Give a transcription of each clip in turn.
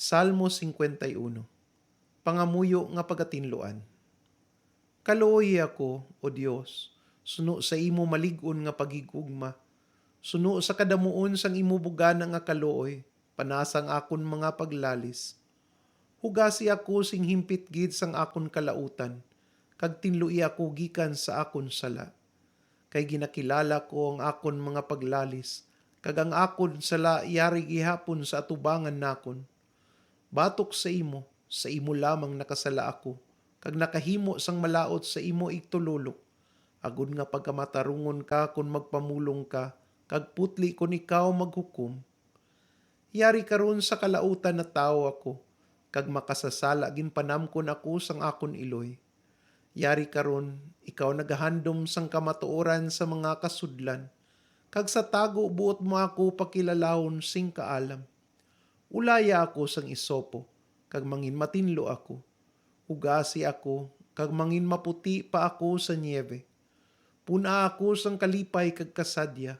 Salmo 51. Pangamuyo nga pagatinluan. Kaluoy ako, O Dios, suno sa imo malig-on nga pagigugma. Suno sa kadamuon sang imo bugana nga kaluoy, panasang akon mga paglalis. Hugasi ako sing himpit gid sang akon kalautan, kag tinlui ako gikan sa akon sala. Kay ginakilala ko ang akon mga paglalis, kag ang akon sala yari gihapon sa atubangan nakon. Batok sa imo lamang nakasala ako, kag nakahimo sang malaot sa imo igtululok. Agud nga pagkamatarungon ka kung magpamulong ka, kag putli kung ikaw maghukom. Yari karon sa kalautan na tao ako, kag makasasala ginpanamkon ako sang akon iloy. Yari karon, ikaw nagahandom sang kamatuoran sa mga kasudlan, kag sa tago buot mo ako pakilalahon sing kaalam. Ulaya ako sang isopo, kag mangin matinlo ako. Ugasi ako, kag mangin maputi pa ako sa niebe. Puna ako sang kalipay kag kasadya.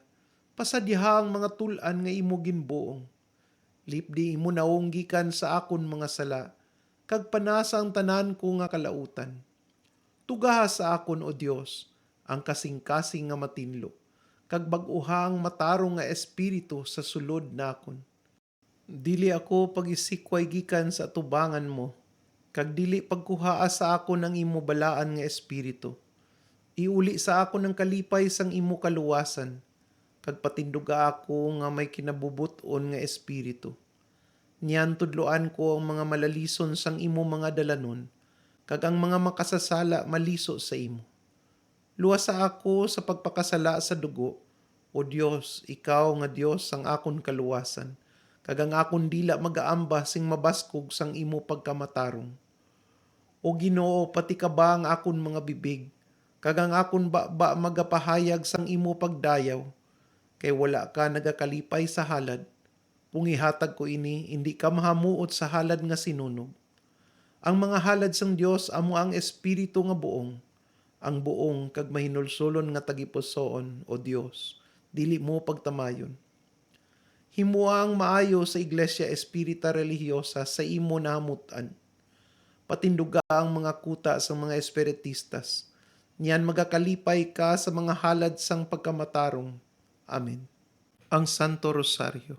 Pasadyaha ang mga tulan nga imo ginbuong. Lipdi imo naong gikan sa akon mga sala, kag panasa ang tanan ko nga kalautan. Tugaha sa akon, O Dios, ang kasing-kasing nga matinlo, kag bag-uhang matarong nga espiritu sa sulod nakon. Dili ako pag-isikway gikan sa atubangan mo, kag dili pagkuhaa sa ako ng imo balaan nga espiritu. Iuli sa ako ng kalipay sang imo kaluwasan, kag patinduga ako nga may kinabubuton nga espiritu. Niyan tudloan ko ang mga malalison sang imo mga dalanon, kag ang mga makasasala maliso sa imo. Luwasa ako sa pagpakasala sa dugo, O Dios, ikaw nga Dios ang akon kaluwasan, kag ang akon dila magaamba sing mabaskog sang imo pagkamatarong. O Ginoo, pati ka ba ang akon mga bibig, kag ang akon ba magapahayag sang imo pagdayaw, kay wala ka nagakalipay sa halad. Pungihatag ko ini, hindi ka mahamuot sa halad nga sinunog. Ang mga halad sang Dios amo ang espiritu nga buong, ang buong kag mahinulsulon nga tagipusoon, O Dios, dili mo pagtamayon. Himuang maayo sa Iglesia Espirita Religiosa sa imo nahamutan. Patinduga ang mga kuta sa mga espiritistas. Niyan magakalipay ka sa mga halad sang pagkamatarong. Amen. Ang Santo Rosario.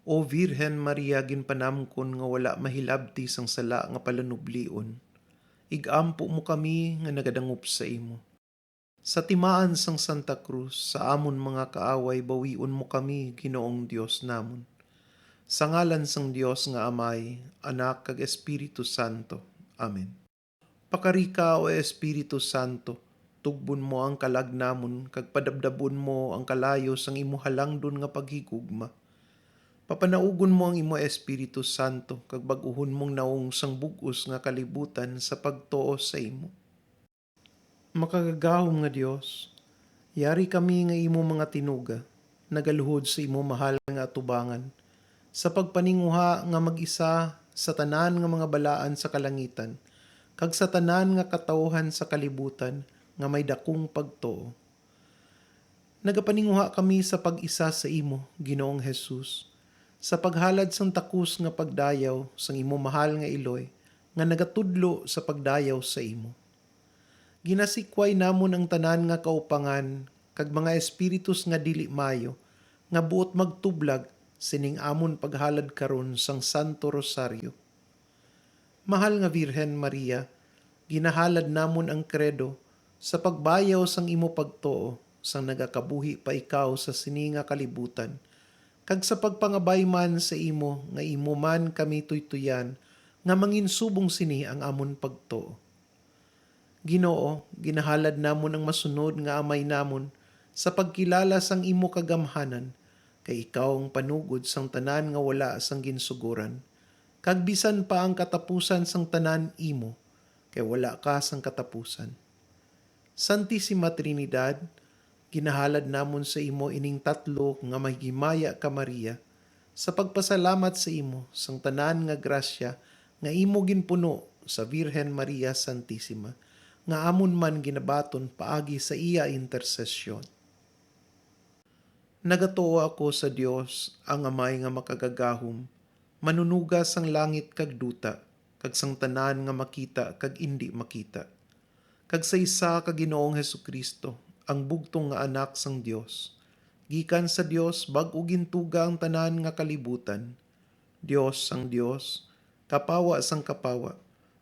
O Virhen Maria ginpanamkon nga wala mahilabti sang sala nga palanublion. Igampo mo kami nga nagadangup sa imo. Sa timaan sang Santa Cruz, sa amon mga kaaway, bawiun mo kami, Ginoong Diyos namon. Sa ngalan sang Diyos nga Amay, Anak kag Espiritu Santo. Amen. Pakarika o Espiritu Santo, tugbon mo ang kalag namon, kag padabdabon mo ang kalayo sang imo halangdon nga paghigugma. Papanaugon mo ang imo Espiritu Santo, kag bag-uhon mong naong sang bug-os nga kalibutan sa pagtuo sa imo. Makagagahom nga Dios, yari kami nga imo mga tinuga, nagaluhod sa imo mahal nga atubangan, sa pagpaninguha nga mag-isa sa tanan nga mga balaan sa kalangitan, kag sa tanan nga katawhan sa kalibutan nga may dakong pagtuo. Nagapaninguha kami sa pag-isa sa imo, Ginoong Hesus, sa paghalad sang takus nga pagdayaw sang imo mahal nga iloy, nga nagatudlo sa pagdayaw sa imo. Ginasikway namon ang tanan nga kaupangan, kag mga espiritus nga dili mayo, nga buot magtublag, sining amon paghalad karon sang Santo Rosario. Mahal nga Virhen Maria, ginahalad namon ang kredo, sa pagbayaw sang imo pagtuo, sang nagakabuhi pa ikaw sa sininga kalibutan, kag sa pagpangabay man sa imo, nga imo man kami tuytuyan, nga manginsubong sini ang amon pagtuo. Ginoo, ginahalad namon ang masunod nga amay namon sa pagkilala sang imo kagamhanan, kay ikaw ang panugod sang tanan nga wala sang ginsuguran. Kag bisan pa ang katapusan sang tanan imo, kay wala ka sang katapusan. Santissima Trinidad, ginahalad namon sa imo ining tatlo nga mahigimaya ka Maria, sa pagpasalamat sa imo sang tanan nga grasya nga imo ginpuno sa Virhen Maria Santissima, nga amon man ginabaton paagi sa iya intersesyon. Nagatuo ako sa Dios, ang Amay nga makagagahom, Manunugas ang langit kag duta, kag sang tanan nga makita kag indi makita. Kag sa isa ka Ginoong Hesukristo, ang bugtong nga anak sang Dios. Gikan sa Dios bag-o gintuga ang tanan nga kalibutan. Dios sang Dios, kapawa sang kapawa,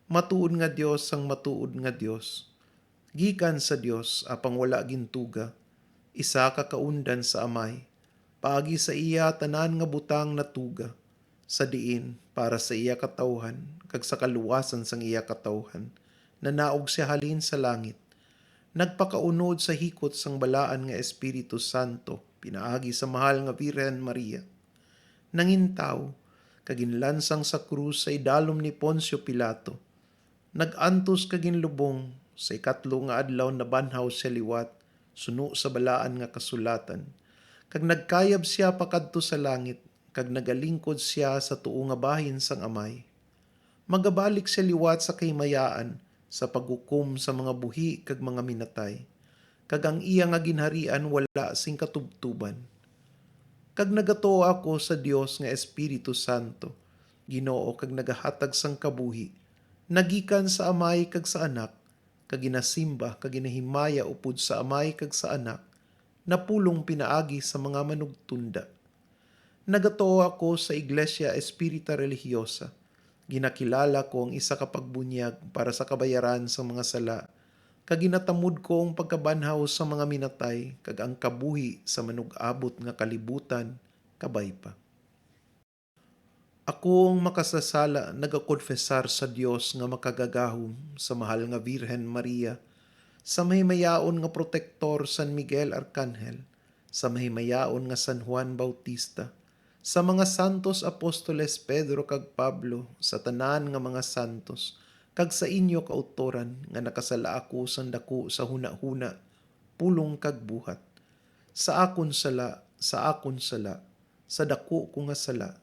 matuod nga Dios sang matuod nga Dios. Gikan sa Dios apang wala gintuga, isa ka kaundan sa Amay. Paagi sa iya tanan nga butang natuga, sa diin para sa iya katawhan, kag sa kaluwasan sang iya katawhan, na naog siya halin sa langit. Nagpakaunod sa hikot sang balaan nga Espiritu Santo, pinaagi sa mahal nga Birhen Maria. Nangintaw, kaginlansang sa krus sa idalom ni Poncio Pilato. Nagantos kaginlubong sa ikatlo nga adlaw na banhaw siya liwat, suno sa balaan nga kasulatan. Kag nagkayab siya pakadto sa langit, kag nagalingkod siya sa tuo nga bahin sang Amay. Magabalik siya liwat sa kaymayaan, sa paghukom sa mga buhi kag mga minatay. Kag ang iya nga ginharian wala sing katubtuban. Kag nagatuo ako sa Dios nga Espiritu Santo, Ginoo kag nagahatag sang kabuhi, nagikan sa Amay kag sa Anak, kag ginasimba kag ginahimaya upod sa Amay kag sa Anak, napulong pinaagi sa mga manugtunda. Nagatuo ako sa Iglesia Espirita Religiosa, ginakilala ko ang isa ka pagbunyag para sa kabayaran sa mga sala, kag ginatamud ko ang pagkabanhaw sa mga minatay, kag ang kabuhi sa manug-abot nga kalibutan, kabay pa. Ako ang makasasala nagakonfesar sa Dios nga makagagahom sa mahal nga Birhen Maria, sa mahimayaon nga protektor San Miguel Arcangel, sa mahimayaon nga San Juan Bautista, sa mga santos apostoles Pedro kag Pablo, sa tanan nga mga santos, kag sa inyo kautoran nga nakasala ako sang dako sa huna-huna, pulong kag buhat. Sa akon sala, sa dako ko nga sala.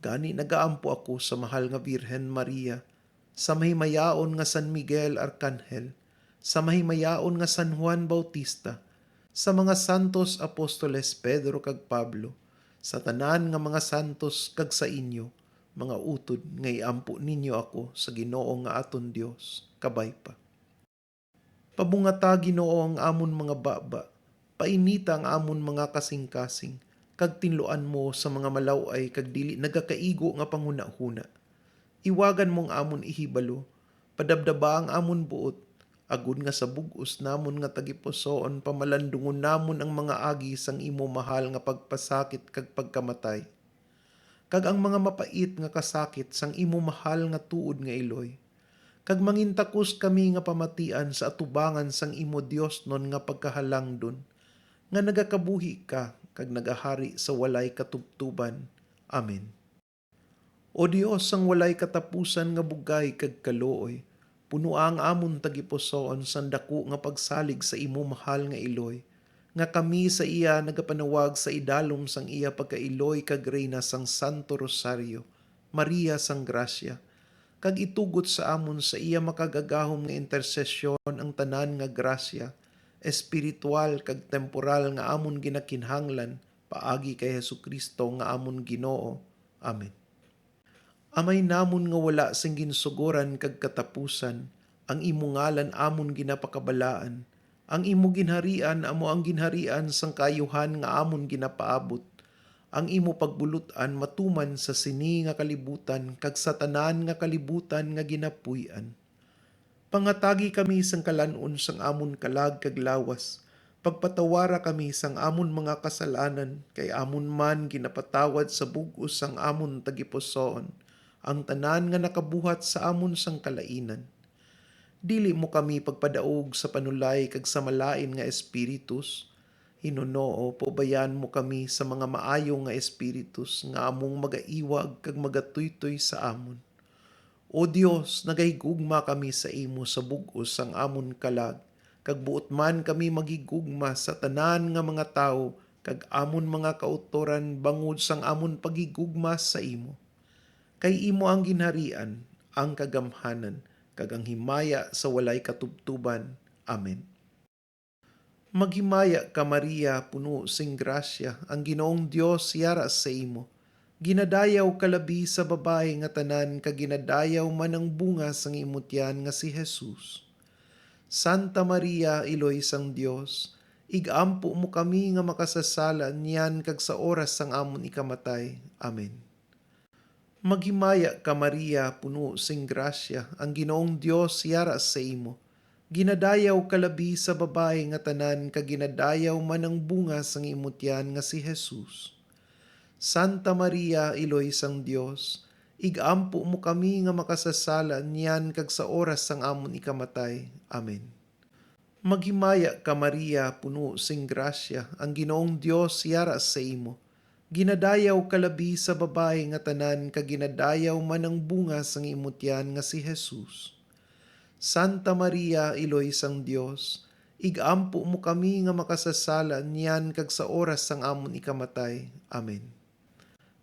Gani nagaampo ako sa mahal nga Birhen Maria, sa mahimayaon nga San Miguel Arcangel, sa mahimayaon nga San Juan Bautista, sa mga santos apostoles Pedro kag Pablo, sa tanan nga mga santos kag sa inyo, mga utod nga iampo ninyo ako sa Ginoo nga aton Dios, kabay pa. Pabungata Ginoo ang amon mga baba, painita ang amon mga kasing-kasing, kag tinluan mo sa mga malaway kag dili nagakaigo nga panghuna-huna. Iwagan mong amon ihibalo, padabdaba ang amon buot, agud nga sa bug-os namon nga tagipusoon pamalandungon namon ang mga agi sang imo mahal nga pagpasakit kag pagkamatay. Kag ang mga mapait nga kasakit sang imo mahal nga tuod nga iloy. Kag mangintakos kami nga pamatian sa atubangan sang imo Dios non nga pagkahalangdon, nga nagakabuhi ka kag nagahari sa walay katubtuban. Amen. O Dios ang walay katapusan nga bugay kag kalooy, puno ang amon tagipusoon sang dako nga pagsalig sa imo mahal nga iloy, nga kami sa iya nagapanawag sa idalom sang iya pagkailoy kag reyna sang Santo Rosario, Maria sang Grasya, kag itugot sa amon sa iya makagagahom nga intersesyon ang tanan nga grasya, espiritual kag temporal nga amon ginakinhanglan, paagi kay Hesukristo nga amon Ginoo. Amen. Amay namon nga wala sing ginsugoran kag katapusan, ang imo ngalan amon ginapakabalaan, ang imo ginharian amo ang ginharian sang kayuhan nga amon ginapaabot, ang imo pagbulutan matuman sa sini nga kalibutan kag sa tanan nga kalibutan nga ginapuy-an. Pangatagi kami sang kalanon sang amon kalag kag lawas, pagpatawara kami sang amon mga kasalanan, kay amon man ginapatawad sa bug-os sang amon tagipusoon, ang tanan nga nakabuhat sa amon sang kalainan. Dili mo kami pagpadaog sa panulay kag sa malain nga espiritus, Hinunoo, pobayan mo kami sa mga maayo nga espiritus nga among magaiwag kag magatuytoy sa amon. O Dios, nagahigugma kami sa imo sa bug-os sang amon kalag, kag buot man kami magigugma sa tanan nga mga tawo kag amon mga kautoran bangod sang amon pagigugma sa imo. Kay imo ang ginharian, ang kagamhanan, kag ang himaya sa walay katubtuban. Amen. Maghimaya ka Maria, puno sing grasya, ang Ginoong Dios yara sa imo. Ginadayaw kalabi sa babae nga tanan kag ginadayaw man ang bunga sang imutyan nga si Jesus. Santa Maria, Iloy sang Dios, igampo mo kami nga makasasala niyan kag sa oras sang amon ikamatay. Amen. Maghimaya ka Maria, puno sing grasya, ang Ginoong Dios yara sa imo. Ginadayaw kalabi sa babae nga tanan kag ginadayaw man ang bunga sang imutyan nga si Jesus. Santa Maria, Iloy sang Dios, igampo mo kami nga makasasala niyan kag sa oras sang amon ikamatay. Amen. Maghimaya ka Maria, puno sing grasya, ang Ginoong Dios yara sa imo. Ginadayaw kalabi sa babae nga tanan kag ginadayaw man ang bunga sang imutyan nga si Jesus. Santa Maria, Iloy sang Dios, igampo mo kami nga makasasala niyan kag sa oras sang amon ikamatay. Amen.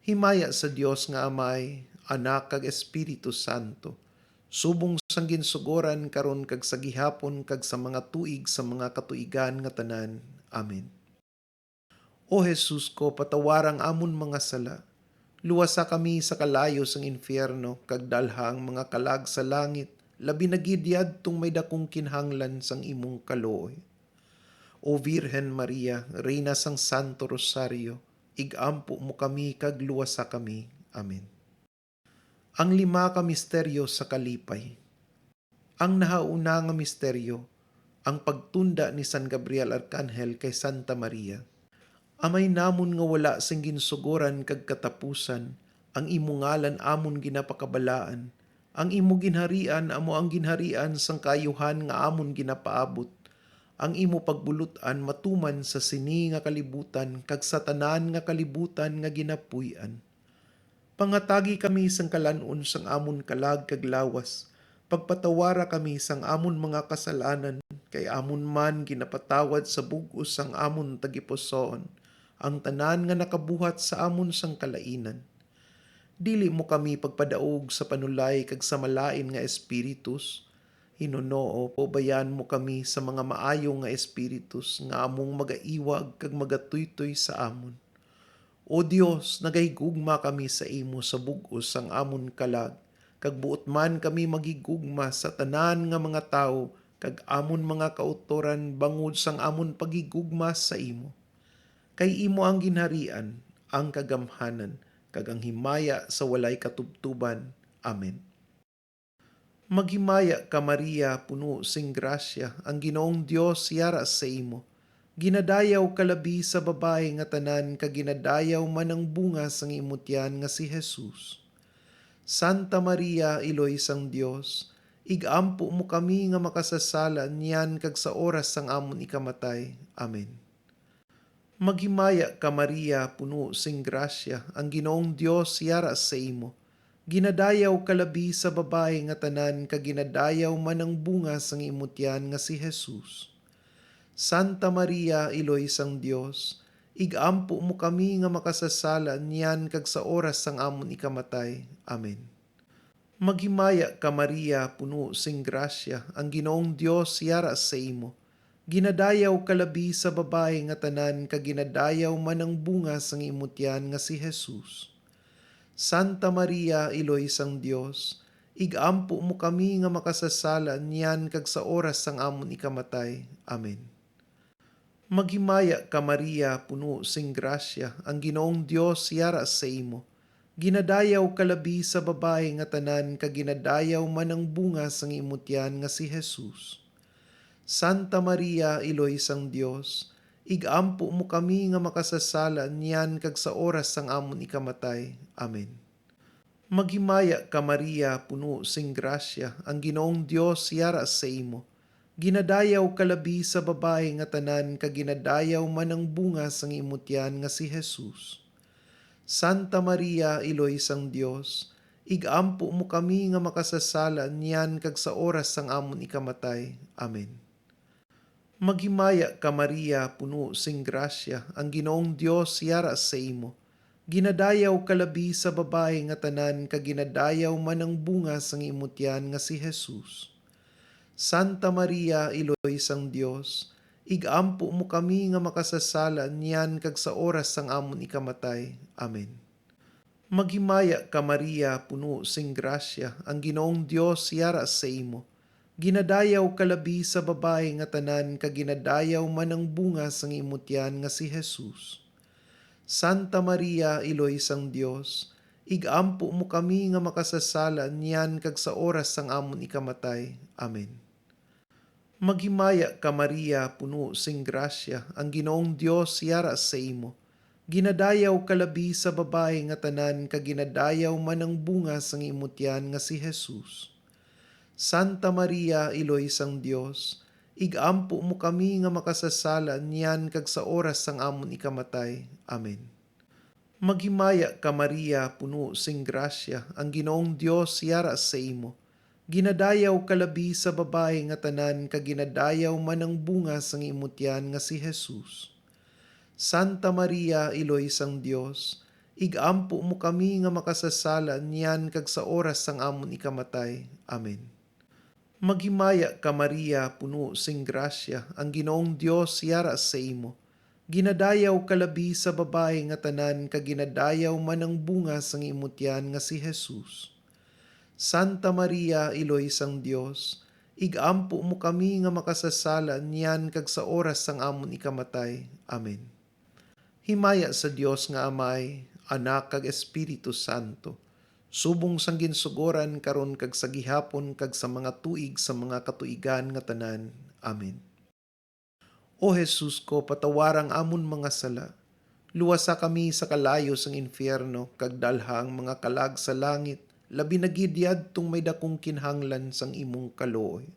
Himaya sa Dios nga Amay, Anak kag Espiritu Santo, subong sang ginsugoran karon kag sa gihapon kag sa mga tuig sa mga katuigan nga tanan. Amen. O Jesus ko, patawarang amon mga sala, luwasa kami sa kalayo sang infierno, kag dalhang mga kalag sa langit, labi na gid yadtong may dakong kinhanglan sang imong kalooy. O Virhen Maria, Reyna sang Santo Rosario, igampo mo kami kag luwasa kami. Amen. Ang 5 ka misteryo sa kalipay. Ang nahauna nga misteryo, ang pagtunda ni San Gabriel Arcangel kay Santa Maria. Amay namon nga wala sing ginsugoran kag katapusan, ang imo ngalan amon ginapakabalaan, ang imo ginharian amo ang ginharian sang kayuhan nga amon ginapaabot, ang imo pagbulutan matuman sa sini nga kalibutan kag sa tanan nga kalibutan nga ginapuy-an. Pangatagi kami sang kalanon sang amon kalag kag lawas, pagpatawara kami sang amon mga kasalanan, kay amon man ginapatawad sa bug-os sang amon tagipusoon, ang tanan nga nakabuhat sa amon sang kalainan. Dili mo kami pagpadaog sa panulay kag sa malain nga espiritus, Hinunoo, pobayan mo kami sa mga maayo nga espiritus nga among magaiwag kag magatuytoy sa amon. O Dios, nagahigugma kami sa imo sa bug-os sang amon kalag, kag buot man kami magigugma sa tanan nga mga tawo kag amon mga kautoran bangod sang amon pagigugma sa imo. Kay imo ang ginharian, ang kagamhanan, kag ang himaya sa walay katubtuban. Amen. Maghimaya ka Maria, puno sing grasya, ang Ginoong Dios yara sa imo. Ginadayaw kalabi sa babae nga tanan kag ginadayaw man ang bunga sang imutyan nga si Jesus. Santa Maria, Iloy sang Dios, igampo mo kami nga makasasala niyan kag sa oras sang amon ikamatay. Amen. Maghimaya ka Maria, puno sing grasya, ang Ginoong Dios yara sa imo. Ginadayaw kalabi sa babae nga tanan kag ginadayaw man ang bunga sang imutyan nga si Jesus. Santa Maria, Iloy sang Dios, igampo mo kami nga makasasala niyan kag sa oras sang amon ikamatay. Amen. Maghimaya ka Maria, puno sing grasya, ang Ginoong Dios yara sa imo. Ginadayaw kalabi sa babae nga tanan kag ginadayaw man ang bunga sang imutyan nga si Jesus. Santa Maria, Iloy sang Dios, igampo mo kami nga makasasala niyan kag sa oras sang amon ikamatay. Amen. Maghimaya ka Maria, puno sing grasya, ang Ginoong Dios yara sa imo. Ginadayaw kalabi sa babae nga tanan kag ginadayaw man ang bunga sang imutyan nga si Jesus. Santa Maria, Iloy sang Dios, igampo mo kami nga makasasala niyan kag sa oras sang amon ikamatay. Amen. Maghimaya ka Maria, puno sing grasya, ang Ginoong Dios yara sa imo. Ginadayaw kalabi sa babae nga tanan kag ginadayaw man ang bunga sang imutyan nga si Jesus. Santa Maria, Iloy sang Dios, igampo mo kami nga makasasala niyan kag sa oras sang amon ikamatay. Amen. Maghimaya ka Maria, puno sing grasya, ang Ginoong Dios yara sa imo. Ginadayaw kalabi sa babae nga tanan kag ginadayaw man ang bunga sang imutyan nga si Jesus. Santa Maria, Iloy sang Dios, igampo mo kami nga makasasala niyan kag sa oras sang amon ikamatay. Amen. Maghimaya ka Maria, puno sing grasya, ang Ginoong Dios yara sa imo. Ginadayaw kalabi sa babae nga tanan, kaginadayaw man ang bunga sang imutyan nga si Jesus. Santa Maria, Iloy sang Dios, igampo mo kami nga makasasala niyan kag sa oras sang amon ikamatay. Amen. Maghimaya ka Maria, puno sing grasya, ang Ginoong Dios yara sa imo. Ginadayaw kalabi sa babae nga tanan, kaginadayaw man ang bunga sang imutyan nga si Jesus. Santa Maria, Iloy sang Dios, igampo mo kami nga makasasala niyan kag sa oras sang amon ikamatay. Amen. Maghimaya ka Maria, puno sing grasya, ang Ginoong Dios yara sa imo. Ginadayaw kalabi sa babae nga tanan, kaginadayaw man ang bunga sang imutyan nga si Jesus. Santa Maria, Iloy sang Dios, igampo mo kami nga makasasala niyan kag sa oras sang amon ikamatay. Amen. Maghimaya ka Maria, puno sing grasya, ang Ginoong Dios yara sa imo. Ginadayaw kalabi sa babae nga tanan, kaginadayaw man ang bunga sang imutyan nga si Jesus. Santa Maria, Iloy sang Dios, igampo mo kami nga makasasala niyan kag sa oras sang amon ikamatay. Amen. Himaya sa Dios nga Amay, Anak kag Espiritu Santo, subong sang ginsugoran karon kag sa gihapon kag sa mga tuig sa mga katuigan nga tanan. Amen. O Jesus ko, patawarang amon mga sala, luwasa kami sa kalayo sang infierno, kag dalhang mga kalag sa langit, labi na gid yadtong may dakong kinhanglan sang imong kalooy.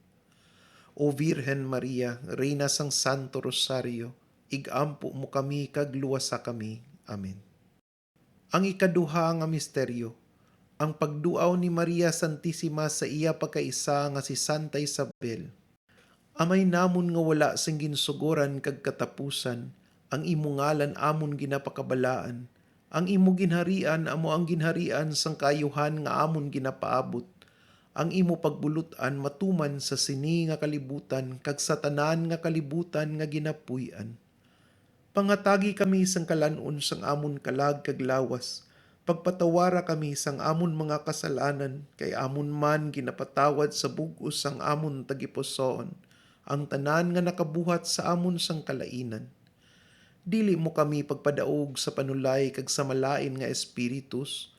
O Virhen Maria, Reyna sang Santo Rosario, igampo mo kami kag luwasa kami. Amen. Ang ikaduha nga misteryo, ang pagduaw ni Maria Santissima sa iya pagkaisa nga si Santa Isabel. Amay namon nga wala sing ginsugoran kag katapusan, ang imo ngalan amon ginapakabalaan, ang imo ginharian amo ang ginharian sang kayuhan nga amon ginapaabot, ang imo pagbulutan matuman sa sini nga kalibutan kag sa tanan nga kalibutan nga ginapuy-an. Pangatagi kami sang kalanon sang amon kalag kag lawas, pagpatawara kami sang amon mga kasalanan, kay amon man ginapatawad sa bug-os sang amon tagipusoon, ang tanan nga nakabuhat sa amon sang kalainan. Dili mo kami pagpadaog sa panulay kag sa malain nga espiritus,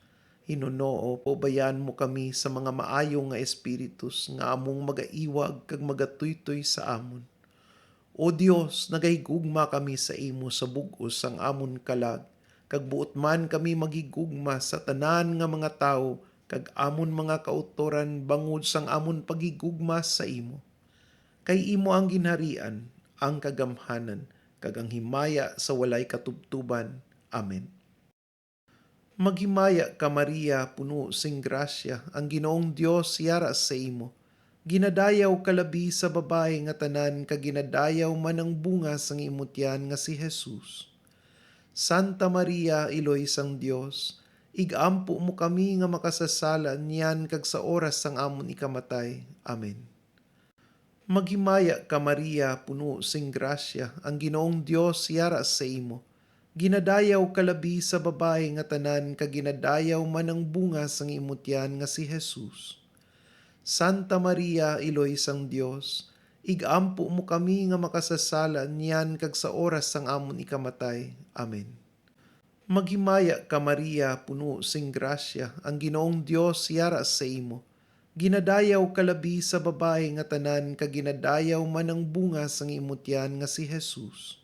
Hinunoo, pabayan mo kami sa mga maayo nga espiritus nga among magaiwag kag magatuytoy sa amon. O Dios, nagahigugma kami sa imo sa bug-os sang amon kalag, kag buot man kami magigugma sa tanan nga mga tawo kag amon mga kautoran bangod sang amon pagigugma sa imo. Kay imo ang ginharian, ang kagamhanan, kag ang himaya sa walay katubtuban. Amen. Maghimaya ka Maria, puno sing grasya, ang Ginoong Dios yara sa imo. Ginadayaw kalabi sa babae nga tanan, kaginadayaw man ang bunga sang imutyan nga si Jesus. Santa Maria, Iloy sang Dios, igampo mo kami nga makasasala niyan kag sa oras sang amon ikamatay. Amen. Maghimaya ka Maria, puno sing grasya, ang Ginoong Dios yara sa imo. Ginadayaw kalabi sa babae nga tanan, kaginadayaw man ang bunga sang imutyan nga si Jesus. Santa Maria, Iloy sang Dios, igampo mo kami nga makasasala niyan kag sa oras sang amon ikamatay. Amen. Maghimaya ka Maria, puno sing grasya, ang Ginoong Dios yara sa imo. Ginadayaw kalabi sa babae nga tanan, kaginadayaw man ang bunga sang imutyan nga si Jesus.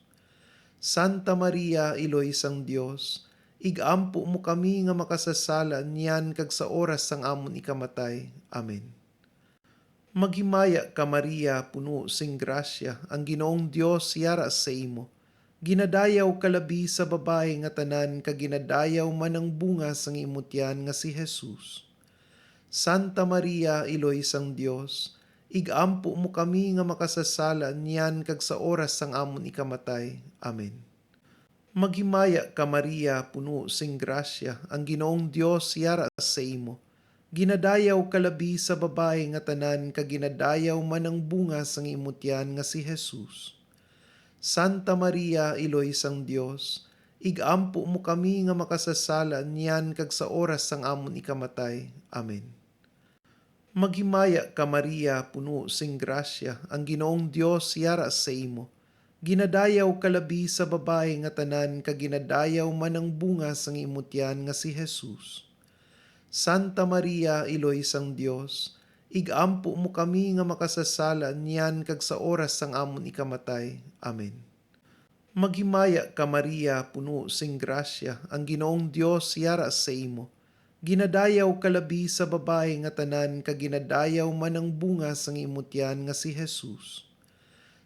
Santa Maria, Iloy sang Dios, igampo mo kami nga makasasala niyan kag sa oras sang amon ikamatay. Amen. Maghimaya ka Maria, puno sing grasya, ang Ginoong Dios yara sa imo. Ginadayaw kalabi sa babae nga tanan, kaginadayaw man ang bunga sang imutyan nga si Jesus. Santa Maria, Iloy sang Dios, igampo mo kami nga makasasala niyan kag sa oras sang amon ikamatay. Amen. Maghimaya ka Maria, puno sing grasya, ang Ginoong Dios yara sa imo. Ginadayaw kalabi sa babae nga tanan, kaginadayaw man ang bunga sang imutyan nga si Jesus. Santa Maria, Iloy sang Dios, Igampo mo kami nga makasasala niyan kag sa oras sang amon ikamatay. Amen. Maghimaya ka Maria, puno sing grasya, ang Ginoong Dios yara sa imo. Ginadayaw kalabi sa babae nga tanan, kag ginadayaw man ang bunga sang imutyan nga si Jesus. Santa Maria, Iloy sang Dios, igampo mo kami nga makasasala niyan kag sa oras sang amon ikamatay. Amen. Maghimaya ka Maria, puno sing grasya, ang Ginoong Dios yara sa imo. Ginadayaw kalabi sa babae nga tanan, kag ginadayaw man ang bunga sang imutyan nga si Jesus.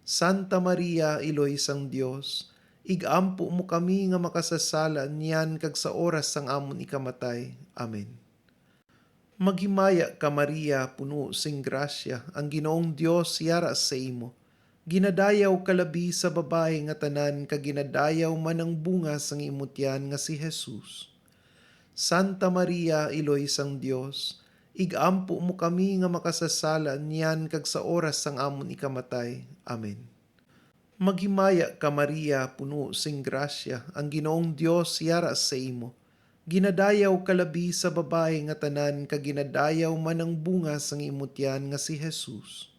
Santa Maria, Iloy sang Dios, igampo mo kami nga makasasala niyan kag sa oras sang amon ikamatay. Amen. Maghimaya ka Maria, puno sing grasya, ang Ginoong Dios yara sa imo. Ginadayaw kalabi sa babae nga tanan, kag ginadayaw man ang bunga sang imutyan nga si Jesus. Santa Maria, Iloy sang Dios, igampo mo kami nga makasasala niyan kag sa oras sang amon ikamatay. Amen. Maghimaya ka Maria, puno sing grasya, ang Ginoong Dios yara sa imo. Ginadayaw kalabi sa babae nga tanan, kag ginadayaw man ang bunga sang imutyan nga si Jesus.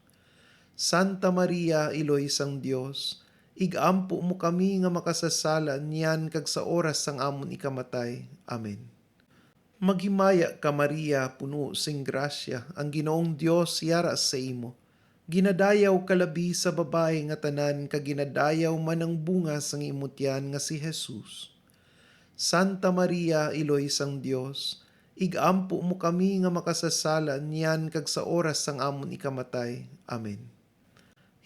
Santa Maria, Iloy sang Dios, igampo mo kami nga makasasala niyan kag sa oras sang amon ikamatay. Amen. Maghimaya ka Maria, puno sing grasya, ang Ginoong Dios yara sa imo. Ginadayaw kalabi sa babae nga tanan, kag ginadayaw man ang bunga sang imutyan nga si Jesus. Santa Maria, Iloy sang Dios, igampo mo kami nga makasasala niyan kag sa oras sang amon ikamatay. Amen.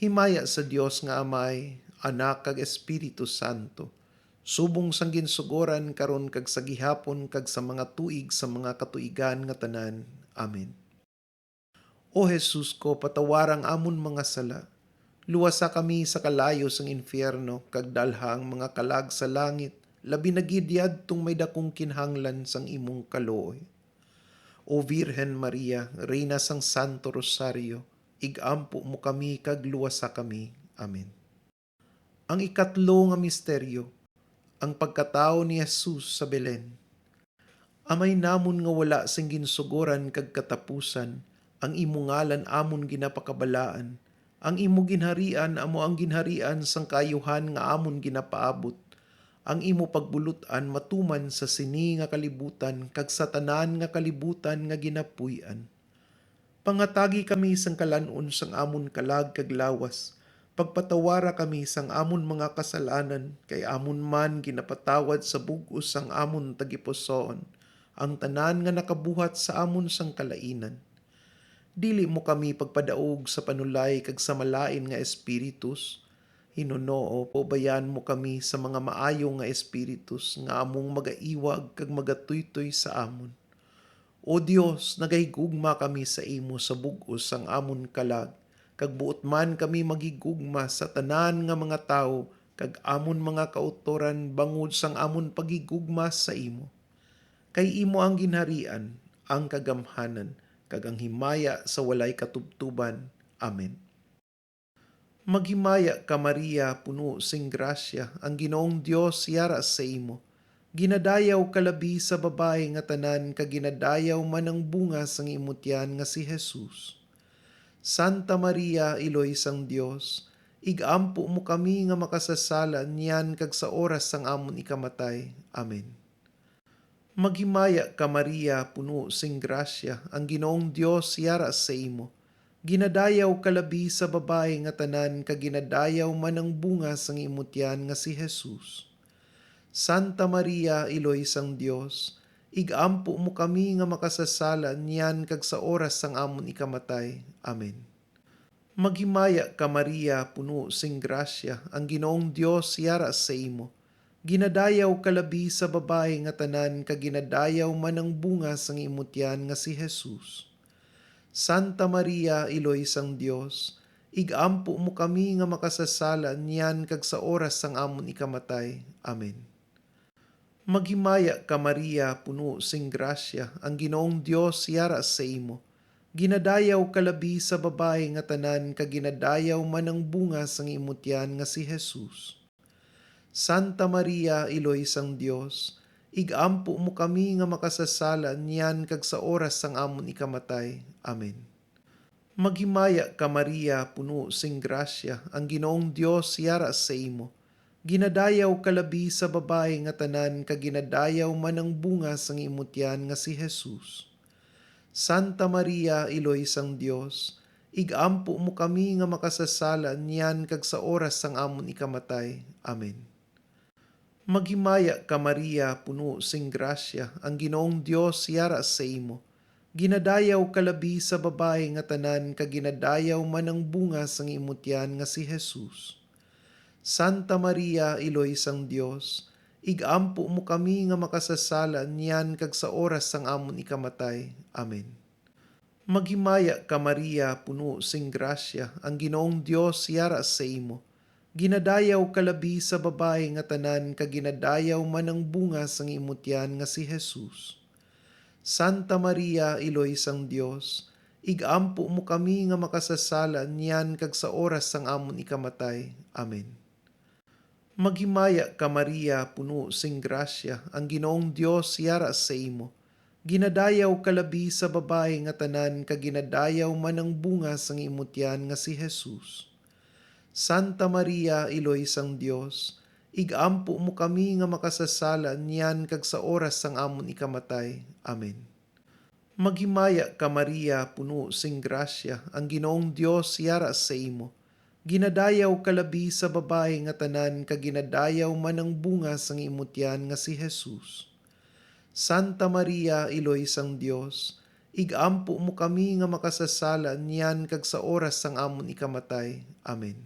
Himaya sa Dios nga Amay, Anak kag Espiritu Santo, subong sang ginsugoran karon kag sa gihapon kag sa mga tuig sa mga katuigan nga tanan. Amen. O Jesus ko, patawarang amon mga sala, luwasa kami sa kalayo sang infierno, kag dalhang mga kalag sa langit, labi na gid yadtong may dakong kinhanglan sang imong kalooy. O Virhen Maria, Reyna sang Santo Rosario, igampo mo kami kag luwasa kami. Amen. Ang ikatlo nga misteryo, ang pagkatao ni Jesus sa Belen. Amay namon nga wala sing ginsugoran kag katapusan, ang imo ngalan amon ginapakabalaan, ang imo ginharian amo ang ginharian sang kayuhan nga amon ginapaabot, ang imo pagbulutan matuman sa sini nga kalibutan kag sa tanan nga kalibutan nga ginapuy-an. Pangatagi kami sang kalanon sang amon kalag kag lawas, pagpatawara kami sang amon mga kasalanan, kay amon man ginapatawad sa bug-os sang amon tagipusoon, ang tanan nga nakabuhat sa amon sang kalainan. Dili mo kami pagpadaog sa panulay kag sa malain nga espiritus, Hinunoo, pobayan mo kami sa mga maayo nga espiritus nga among magaiwag kag magatuytoy sa amon. O Dios, nagahigugma kami sa imo sa bug-os sang amon kalag, kag buot man kami magigugma sa tanan nga mga tawo, kag amon mga kautoran bangod sang amon pagigugma sa imo. Kay imo ang ginharian, ang kagamhanan, kag ang himaya sa walay katubtuban. Amen. Maghimaya ka Maria, puno sing grasya, ang Ginoong Dios yara sa imo. Ginadayaw kalabi sa babae nga tanan, kag ginadayaw man ang bunga sang imutyan nga si Jesus. Santa Maria, Iloy sang Dios, igampo mo kami nga makasasala niyan kag sa oras sang amon ikamatay. Amen. Maghimaya ka Maria, puno sing grasya, ang Ginoong Dios yara sa imo. Ginadayaw kalabi sa babae nga tanan, kag ginadayaw man ang bunga sang imutyan nga si Jesus. Santa Maria, Iloy sang Dios, igampo mo kami nga makasasala niyan kag sa oras sang amon ikamatay. Amen. Maghimaya ka Maria, puno sing grasya, ang Ginoong Dios yara sa imo. Ginadayaw kalabi sa babae nga tanan, kag ginadayaw man ang bunga sang imutyan nga si Jesus. Santa Maria, Iloy sang Dios, igampo mo kami nga makasasala niyan kag sa oras sang amon ikamatay. Amen. Maghimaya ka Maria, puno sing grasya, ang Ginoong Dios yara sa imo. Ginadayaw kalabi sa babae nga tanan, kag ginadayaw man ang bunga sang imutyan nga si Jesus. Santa Maria, Iloy sang Dios, igampo mo kami nga makasasala niyan kag sa oras sang amon ikamatay. Amen. Maghimaya ka Maria, puno sing grasya, ang Ginoong Dios yara sa imo. Ginadayaw kalabi sa babae nga tanan kag ginadayaw man ang bunga sang imutyan nga si Jesus. Santa Maria, Iloy sang Dios, igampo mo kami nga makasasala niyan kag sa oras sang amon ikamatay. Amen. Maghimaya ka Maria, puno sing grasya, ang Ginoong Dios yara sa imo. Ginadayaw kalabi sa babae nga tanan kag ginadayaw man ang bunga sang imutyan nga si Jesus. Santa Maria, Iloy sang Dios, igampo mo kami nga makasasala niyan kag sa oras sang amon ikamatay. Amen. Maghimaya ka Maria, puno sing grasya, ang Ginoong Dios yara sa imo. Ginadayaw kalabi sa babae nga tanan kag ginadayaw man ang bunga sang imutyan nga si Jesus. Santa Maria, Iloy sang Dios, igampo mo kami nga makasasala niyan kag sa oras sang amon ikamatay. Amen. Maghimaya ka Maria, puno sing grasya, ang Ginoong Dios yara sa imo. Ginadayaw kalabi sa babae nga tanan kag ginadayaw man ang bunga sang imutyan nga si Jesus. Santa Maria, Iloy sang Dios, igampo mo kami nga makasasala niyan kag sa oras sang amon ikamatay. Amen. Maghimaya ka Maria, puno sing grasya, ang Ginoong Dios yara sa imo. Ginadayaw kalabi sa babae nga tanan kag ginadayaw man ang bunga sang imutyan nga si Jesus. Santa Maria, Iloy sang Dios, igampo mo kami nga makasasala niyan kag sa oras sang amon ikamatay. Amen.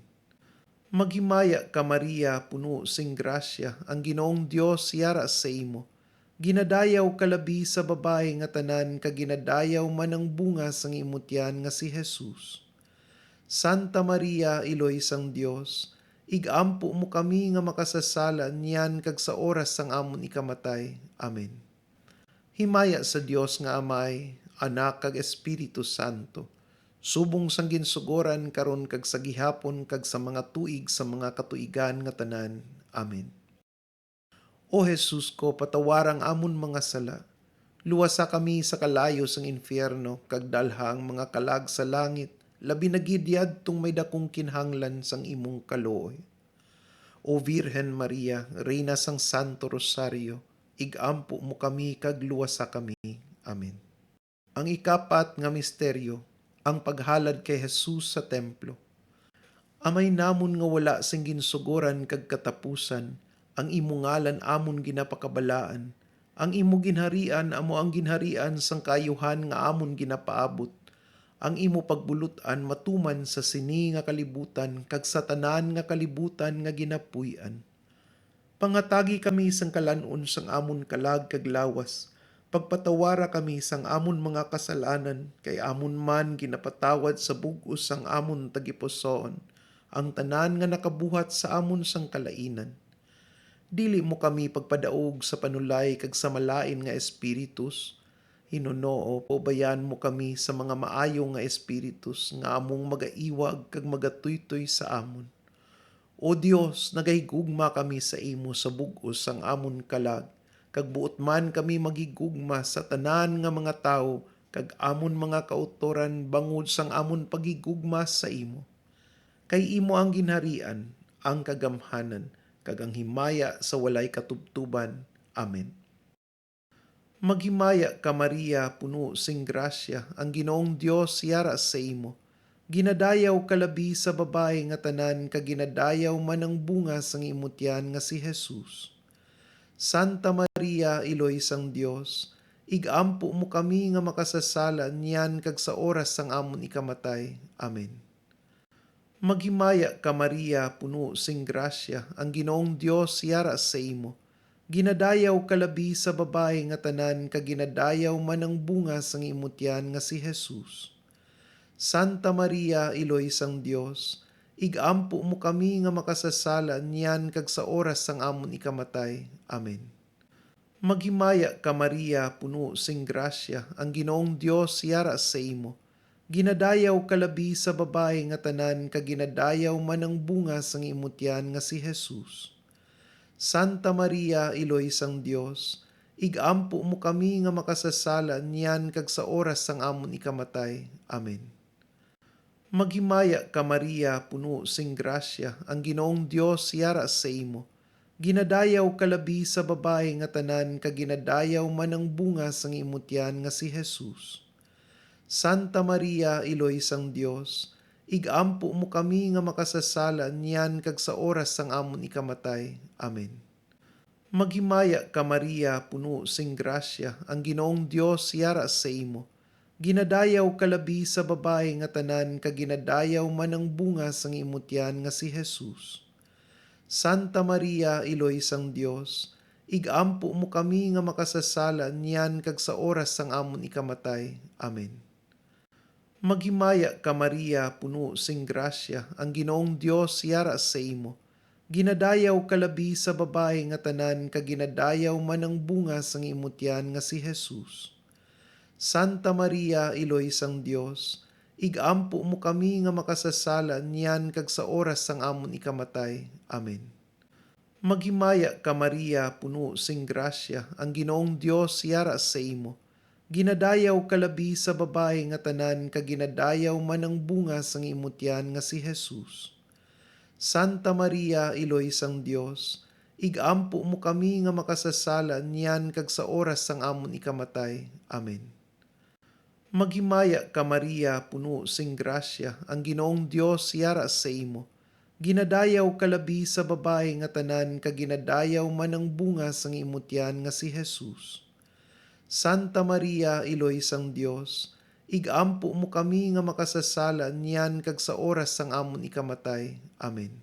Maghimaya ka Maria, puno sing grasya, ang Ginoong Dios yara sa imo. Ginadayaw kalabi sa babae nga tanan kag ginadayaw man ang bunga sang imutyan nga si Jesus. Santa Maria, Iloy sang Dios, igampo mo kami nga makasasala niyan kag sa oras sang amon ikamatay. Amen. Himaya sa Dios nga Amay, Anak kag Espiritu Santo, subong sang ginsugoran karon kag sa gihapon kag sa mga tuig sa mga katuigan nga tanan. Amen. O Jesus ko, patawarang amon mga sala. Luwasa kami sa kalayo sang infierno kag dalha ang mga kalag sa langit, labi na gid yadtong may dakong kinhanglan sang imong kaluoy. O Virhen Maria, Reyna sang Santo Rosario, igampo mo kami kag luwasa kami. Amen. Ang ikapat nga misteryo, ang paghalad kay Jesus sa templo. Amay namon nga wala sing ginsugoran kag katapusan, ang imo ngalan amon ginapakabalaan, ang imo ginharian amo ang ginharian sang kayuhan nga amon ginapaabot, ang imo pagbulutan matuman sa sini nga kalibutan kag sa tanan nga kalibutan nga ginapuy-an. Pangatagi kami sang kalanon sang amon kalag kag lawas, pagpatawara kami sang amon mga kasalanan, kay amon man ginapatawad sa bug-os sang amon tagipusoon, ang tanan nga nakabuhat sa amon sang kalainan. Dili mo kami pagpadaog sa panulay kag sa malain nga espiritus, Hinunoo, pobayan mo kami sa mga maayo nga espiritus nga among magaiwag kag magatuytoy sa amon. O Dios, nagahigugma kami sa imo sa bug-os sang amon kalag, kag buot man kami magigugma sa tanan nga mga tawo kag amon mga kautoran bangod sang amon pagigugma sa imo. Kay imo ang ginharian, ang kagamhanan, kag ang himaya sa walay katubtuban. Amen. Maghimaya ka Maria, puno sing grasya, ang Ginoong Dios yara sa imo. Ginadayaw kalabi sa babae nga tanan kag ginadayaw man ang bunga sang imutyan nga si Jesus. Santa Maria, Iloy sang Dios, igampo mo kami nga makasasala niyan kag sa oras sang amon ikamatay. Amen. Maghimaya ka Maria, puno sing grasya, ang Ginoong Dios yara sa imo. Ginadayaw kalabi sa babae nga tanan kag ginadayaw man ang bunga sang imutyan nga si Jesus. Santa Maria, Iloy sang Dios, igampo mo kami nga makasasala niyan kag sa oras sang amon ikamatay. Amen. Maghimaya ka Maria, puno sing grasya, ang Ginoong Dios yara sa imo. Ginadayaw kalabi sa babae nga tanan kag ginadayaw man ang bunga sang imutyan nga si Jesus. Santa Maria, Iloy sang Dios, igampo mo kami nga makasasala niyan kag sa oras sang amon ikamatay. Amen. Maghimaya ka Maria, puno sing grasya, ang Ginoong Dios yara sa imo. Ginadayaw kalabi sa babae nga tanan kag ginadayaw man ang bunga sang imutyan nga si Jesus. Santa Maria, Iloy sang Dios, igampo mo kami nga makasasala niyan kag sa oras sang amon ikamatay. Amen. Maghimaya ka Maria, puno sing grasya, ang Ginoong Dios yara sa imo. Ginadayaw kalabi sa babae nga tanan kag ginadayaw man ang bunga sang imutyan nga si Jesus. Santa Maria, Iloy sang Dios, igampo mo kami nga makasasala niyan kag sa oras sang amon ikamatay. Amen. Maghimaya ka Maria, puno sing grasya, ang Ginoong Dios yara sa imo. Ginadayaw kalabi sa babae nga tanan kag ginadayaw man ang bunga sang imutyan nga si Jesus. Santa Maria, Iloy sang Dios, igampo mo kami nga makasasala niyan kag sa oras sang amon ikamatay. Amen. Maghimaya ka Maria, puno sing grasya, ang Ginoong Dios yara sa imo. Ginadayaw kalabi sa babae nga tanan kag ginadayaw man ang bunga sang imutyan nga si Jesus. Santa Maria, Iloy sang Dios, igampo mo kami nga makasasala niyan kag sa oras sang amon ikamatay. Amen. Maghimaya ka Maria, puno sing grasya, ang Ginoong Dios yara sa imo. Ginadayaw kalabi sa babae nga tanan kag ginadayaw man ang bunga sang imutyan nga si Jesus. Santa Maria, Iloy sang Dios, igampo mo kami nga makasasala niyan kag sa oras sang amon ikamatay. Amen.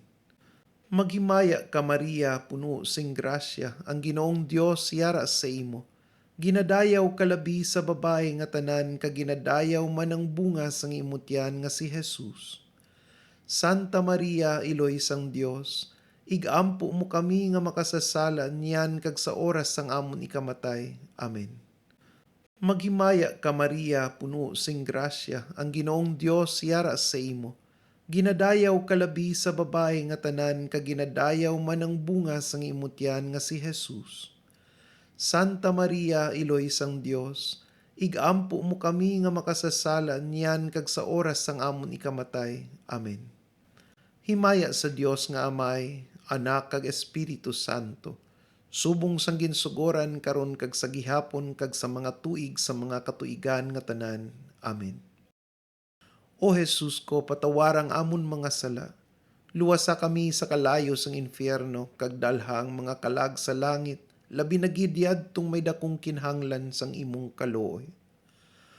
Maghimaya ka Maria, puno sing grasya, ang Ginoong Dios yara sa imo. Ginadayaw kalabi sa babae nga tanan kag ginadayaw man ang bunga sang imutyan nga si Jesus. Santa Maria, Iloy sang Dios, igampo mo kami nga makasasala niyan kag sa oras sang amon ikamatay. Amen. Maghimaya ka Maria, puno sing grasya, ang Ginoong Dios yara sa imo. Ginadayaw kalabi sa babae nga tanan kag ginadayaw man ang bunga sang imutyan nga si Jesus. Santa Maria, Iloy sang Dios, igampo mo kami nga makasasala niyan kag sa oras sang amon ikamatay. Amen. Himaya sa Dios nga Amay, Anak kag Espiritu Santo, subong sang ginsugoran karon kag sa gihapon kag sa mga tuig sa mga katuigan nga tanan. Amen. O Jesus ko, patawarang amon mga sala. Luwasa kami sa kalayo sang infierno, kag dalhang mga kalag sa langit, labi na gid yadtong may dakong kinhanglan sang imong kalooy.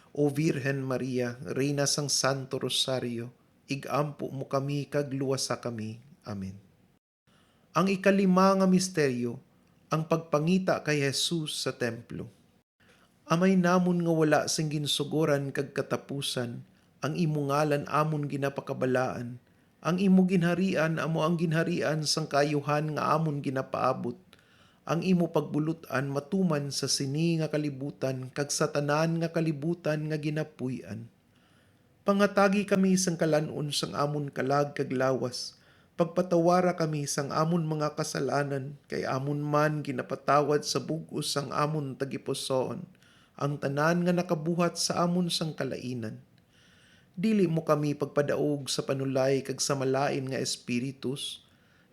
O Virhen Maria, Reyna sang Santo Rosario, igampo mo kami kag luwasa kami. Amen. Ang ikalima nga misteryo, ang pagpangita kay Jesus sa templo. Amay namon nga wala sing ginsugoran kag katapusan, ang imo ngalan amon ginapakabalaan, ang imo ginharian amo ang ginharian sang kayuhan nga amon ginapaabot, ang imo pagbulutan matuman sa sini nga kalibutan kag sa tanan nga kalibutan nga ginapuy-an. Pangatagi kami sang kalanon sang amon kalag kag lawas, pagpatawara kami sang amon mga kasalanan, kay amon man ginapatawad sa bug-os sang amon tagipusoon, ang tanan nga nakabuhat sa amon sang kalainan. Dili mo kami pagpadaog sa panulay kag sa malain nga espiritus,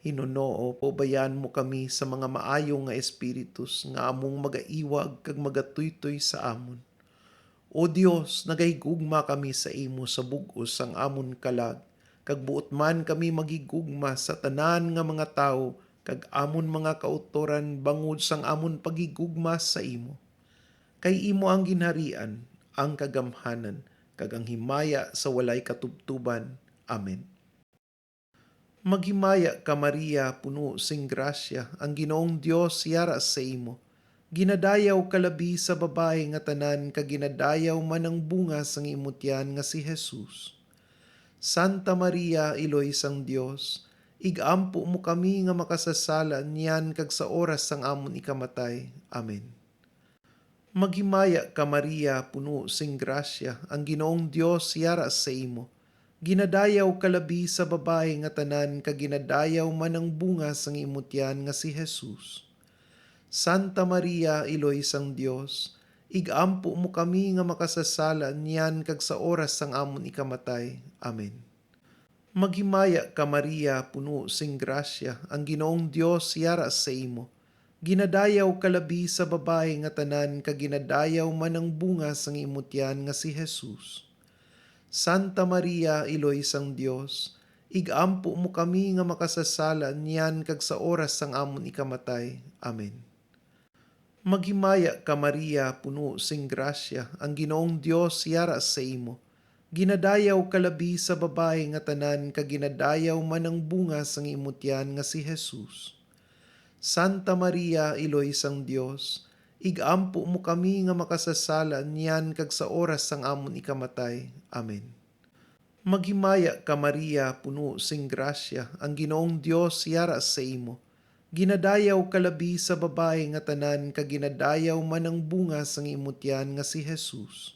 Hinunoo, pabayan mo kami sa mga maayo nga espiritus nga among magaiwag kag magatuytoy sa amon. O Dios, nagahigugma kami sa imo sa bug-os sang amon kalag, kag buot man kami magigugma sa tanan nga mga tawo kag amon mga kautoran bangod sang amon pagigugma sa imo. Kay imo ang ginharian, ang kagamhanan, kag ang himaya sa walay katubtuban. Amen. Maghimaya ka Maria, puno sing grasya, ang Ginoong Dios yara sa imo. Ginadayaw kalabi sa babae nga tanan kag ginadayaw man ang bunga sang imutyan nga si Jesus. Santa Maria, Iloy sang Dios, igampo mo kami nga makasasala niyan kag sa oras sang amon ikamatay. Amen. Maghimaya ka Maria, puno sing grasya, ang Ginoong Dios yara sa imo. Ginadayaw kalabi sa babae nga tanan kag ginadayaw man ang bunga sang imutyan nga si Jesus. Santa Maria, Iloy sang Dios, igampo mo kami nga makasasala niyan kag sa oras sang amon ikamatay. Amen. Maghimaya ka Maria, puno sing grasya, ang Ginoong Dios yara sa imo. Ginadayaw kalabi sa babae nga tanan kag ginadayaw man ang bunga sang imutyan nga si Jesus. Santa Maria, Iloy sang Dios, igampo mo kami nga makasasala niyan kag sa oras sang amon ikamatay. Amen. Maghimaya ka Maria, puno sing grasya, ang Ginoong Dios yara sa imo. Ginadayaw kalabi sa babae nga tanan kag ginadayaw man ang bunga sang imutyan nga si Jesus. Santa Maria, Iloy sang Dios, igampo mo kami nga makasasala niyan kag sa oras sang amon ikamatay. Amen. Maghimaya ka Maria, puno sing grasya, ang Ginoong Dios yara sa imo. Ginadayaw kalabi sa babae nga tanan kag ginadayaw man ang bunga sang imutyan nga si Jesus.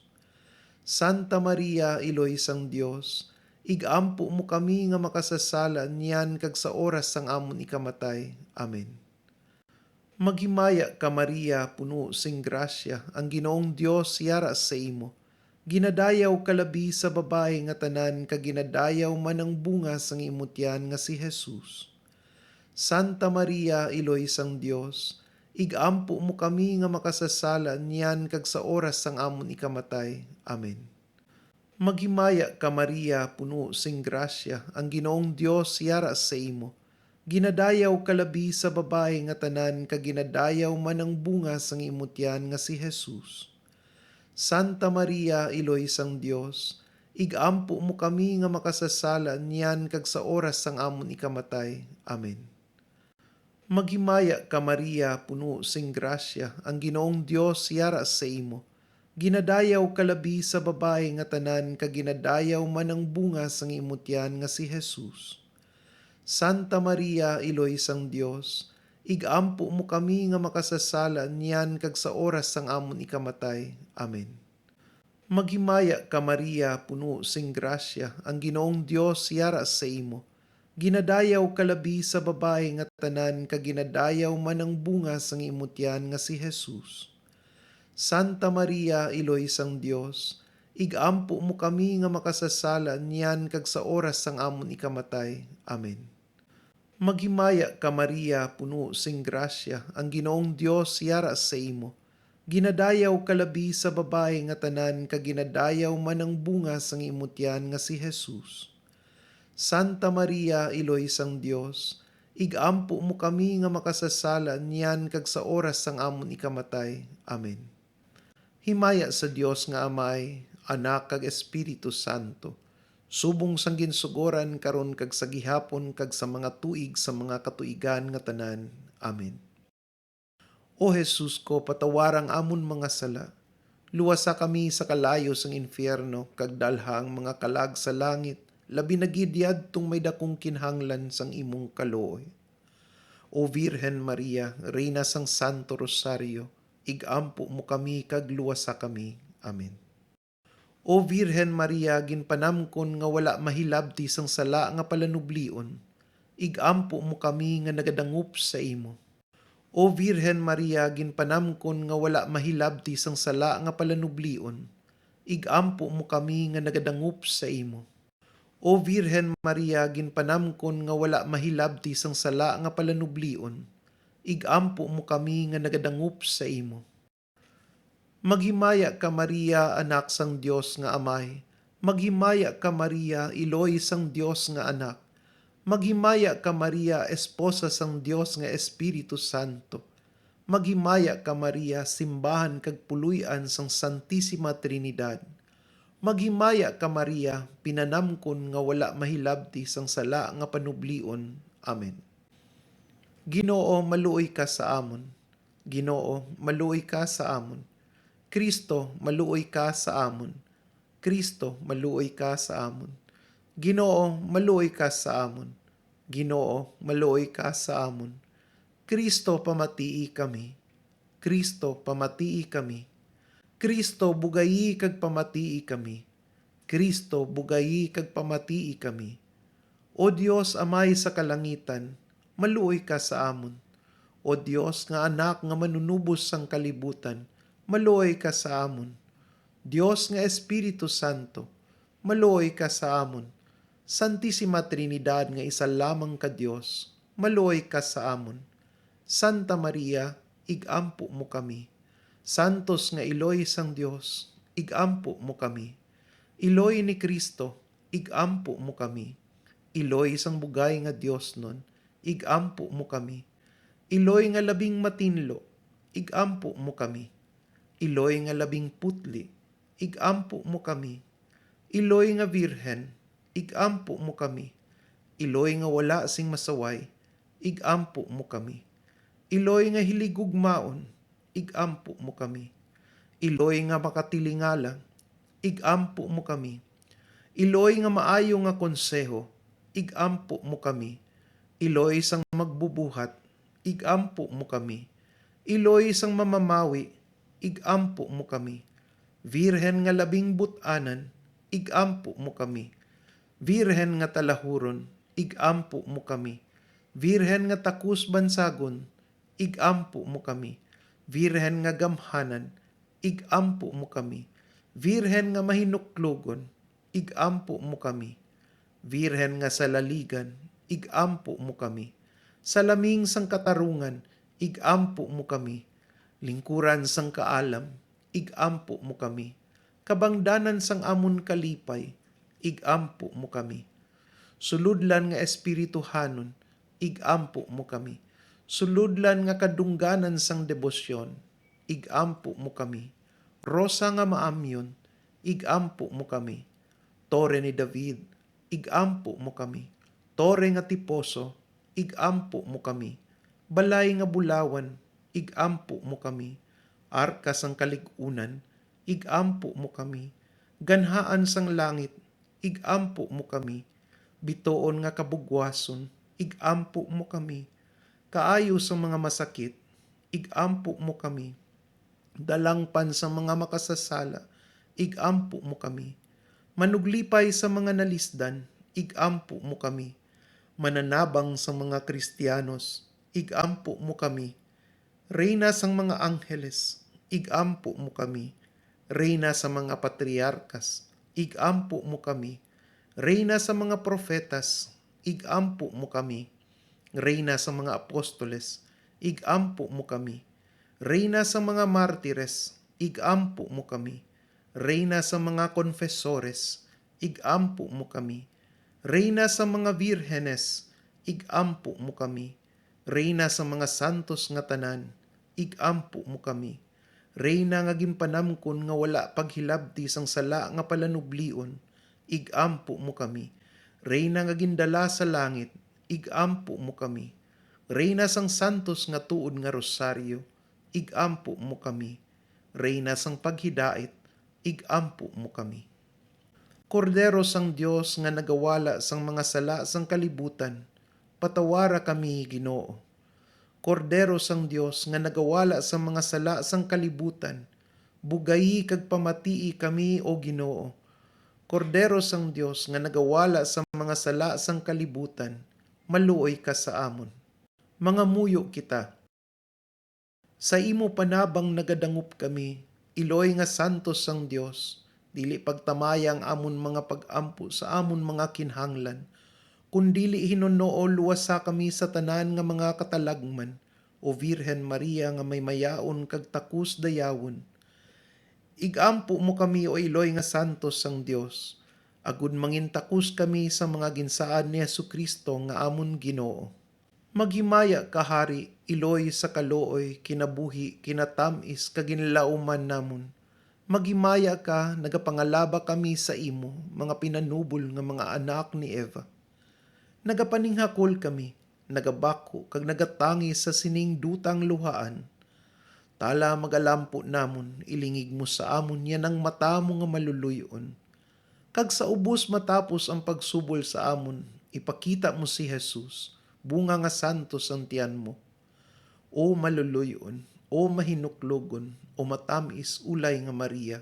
Santa Maria, Iloy sang Dios, igampo mo kami nga makasasala niyan kag sa oras sang amon ikamatay. Amen. Maghimaya ka Maria, puno sing grasya, ang Ginoong Dios yara sa imo. Ginadayaw kalabi sa babae nga tanan kag ginadayaw man ang bunga sang imutyan nga si Jesus. Santa Maria, Iloy sang Dios, igampo mo kami nga makasasala niyan kag sa oras sang amon ikamatay. Amen. Maghimaya ka Maria, puno sing grasya, ang Ginoong Dios yara sa imo. Ginadayaw kalabi sa babae nga tanan kag ginadayaw man ang bunga sang imutyan nga si Jesus. Santa Maria, Iloy sang Dios, igampo mo kami nga makasasala niyan kag sa oras sang amon ikamatay. Amen. Maghimaya ka Maria, puno sing grasya, ang Ginoong Dios yara sa imo. Ginadayaw kalabi sa babae nga tanan kag ginadayaw man ang bunga sang imutyan nga si Jesus. Santa Maria, Iloy sang Dios, igampo mo kami nga makasasala niyan kag sa oras sang amon ikamatay. Amen. Maghimaya ka Maria, puno sing grasya, ang Ginoong Dios yara sa imo. Ginadayaw kalabi sa babae nga tanan kag ginadayaw man ang bunga sang imutyan nga si Jesus. Santa Maria, Iloy sang Dios, igampo mo kami nga makasasala niyan kag sa oras sang amon ikamatay. Amen. Maghimaya ka Maria, puno sing grasya, ang Ginoong Dios yara sa imo. Ginadayaw kalabi sa babae nga tanan kag ginadayaw man ang bunga sang imutyan nga si Jesus. Santa Maria, Iloy sang Dios, igampo mo kami nga makasasala niyan kag sa oras sang amon ikamatay. Amen. Himaya sa Dios nga Amay, Anak kag Espiritu Santo, subong sang ginsugoran karon kag sa gihapon kag sa mga tuig sa mga katuigan nga tanan. Amen. O Jesus ko, patawarang amon mga sala, luwasa kami sa kalayo sang infierno kag dalha ang mga kalag sa langit, labi na gid yadtong may dakong kinahanglan sang imong kaluoy. O Virhen Maria, Reyna sang Santo Rosario, igampo mo kami kag luwasa kami. Amen. O Virhen Maria, ginpanamkon nga wala mahilabti sang sala nga palanublion, igampo mo kami nga nagadangup sa imo. O Virhen Maria, ginpanamkon nga wala mahilabti sang sala nga palanublion, igampo mo kami nga nagadangup sa imo. O Virhen Maria, ginpanamkon nga wala mahilabti sang sala nga palanublion, igampo mo kami nga nagadangup sa imo. Maghimaya ka Maria, anak sang Dios nga Amay. Maghimaya ka Maria, Iloy sang Dios nga anak. Maghimaya ka Maria, esposa sang Dios nga Espiritu Santo. Maghimaya ka Maria, simbahan kag puluy-an sang Santisima Trinidad. Maghimaya ka Maria, pinanamkon nga wala mahilabti sang sala nga panublion. Amen. Ginoo, maluoy ka sa amon. Ginoo, maluoy ka sa amon. Kristo, maluoy ka sa amon. Kristo, maluoy ka sa amon. Ginoo, maluoy ka sa amon. Ginoo, maluoy ka sa amon. Kristo, pamatii kami. Kristo, pamatii kami. Kristo, bugayi kag pamatii kami. Kristo bugayi kag pamatii kami. O Dios amay sa kalangitan, maluoy ka sa amon. O Dios nga anak nga manunubos sang kalibutan, maluoy ka sa amon. Dios nga Espiritu Santo, maluoy ka sa amon. Santissima Trinidad nga isa lamang ka Dios, maluoy ka sa amon. Santa Maria, igampo mo kami. Santos nga Iloy sang Dios, igampo mo kami. Iloy ni Kristo, igampo mo kami. Iloy sang bugay nga Dios nun, igampo mo kami. Iloy nga labing matinlo, igampo mo kami. Iloy nga labing putli, igampo mo kami. Iloy nga Virhen, igampo mo kami. Iloy nga wala sing masaway, igampo mo kami. Iloy nga hiligugmaon, igampo mo kami. Iloy nga makatilingala, igampo mo kami. Iloy nga maayo nga konseho, igampo mo kami. Iloy sang magbubuhat, igampo mo kami. Iloy sang mamamawi, igampo mo kami. Virhen nga labing but-anan, igampo mo kami. Virhen nga talahuron, igampo mo kami. Virhen nga takus bansagon, igampo mo kami. Virhen nga gamhanan, igampo mo kami. Virhen nga mahinuklogon, igampo mo kami. Virhen nga salaligan, igampo mo kami. Salaming sang katarungan, igampo mo kami. Lingkuran sang kaalam, igampo mo kami. Kabangdanan sang amon kalipay, igampo mo kami. Suludlan nga espirituhanon, igampo mo kami. Suludlan nga kadungganan sang debosyon, igampo mo kami. Rosa nga maamyon, igampo mo kami. Tore ni David, igampo mo kami. Tore nga tiposo, igampo mo kami. Balay nga bulawan, igampo mo kami. Arka sang kaligunan, igampo mo kami. Ganhaan sang langit, igampo mo kami. Bitoon nga kabugwason, igampo mo kami. Kaayo sa mga masakit, igampo mo kami. Dalangpan sa mga makasasala, igampo mo kami. Manuglipay sa mga nalisdan, igampo mo kami. Mananabang sa mga Kristiyanos, igampo mo kami. Reyna sang mga angheles, igampo mo kami. Reyna sa mga patriarkas, igampo mo kami. Reyna sa mga profetas, igampo mo kami. Reyna sa mga apostoles, igampo mo kami. Reyna sa mga martires, igampo mo kami. Reyna sa mga konfesores, igampo mo kami. Reyna sa mga virhenes, igampo mo kami. Reyna sa mga santos nga tanan, igampo mo kami. Reyna nga ginpanamkon nga wala paghilabti sang sala nga palanublion, igampo mo kami. Reyna nga gindala sa langit, igampo mo kami. Reyna sang santos nga tuod nga rosaryo, igampo mo kami. Reyna sang paghidait, igampo mo kami. Kordero sang Dios nga nagawala sang mga sala sang kalibutan, patawara kami, Ginoo. Kordero sang Dios nga nagawala sang mga sala sang kalibutan, bugayi kag pamatii kami, O Ginoo. Kordero sang Dios nga nagawala sa mga sala sang kalibutan, maluoy ka sa amon. Mga muyo kita. Sa imo panabang nagadangup kami, iloy nga santos sang Dios, dili pagtamaya ang amon mga pag-ampo sa amon mga kinhanglan, kundili hinunoo luwasa kami sa tanan nga mga katalagman, o Virhen Maria nga may mayaon kag takus dayawon. Igampo mo kami, o iloy nga santos sang Dios, agud mangintakus kami sa mga ginsaad ni Jesucristo nga amon Ginoo. Maghimaya ka, Hari, iloy sa kalooy, kinabuhi, kinatamis, kaginlauman namon. Maghimaya ka, nagapangalaba kami sa imo, mga pinanubol nga mga anak ni Eva. Nagapaninghakol kami, nagabako, kag nagatangi sa sining dutang luhaan. Tala magalampo namon, ilingig mo sa amon yan ang mata mo nga maluluyon. Kag sa ubos matapos ang pagsubol sa amon, ipakita mo si Jesus, bunga nga santos ang tiyan mo. O maluluyon, o mahinuklogon, o matamis ulay nga Maria.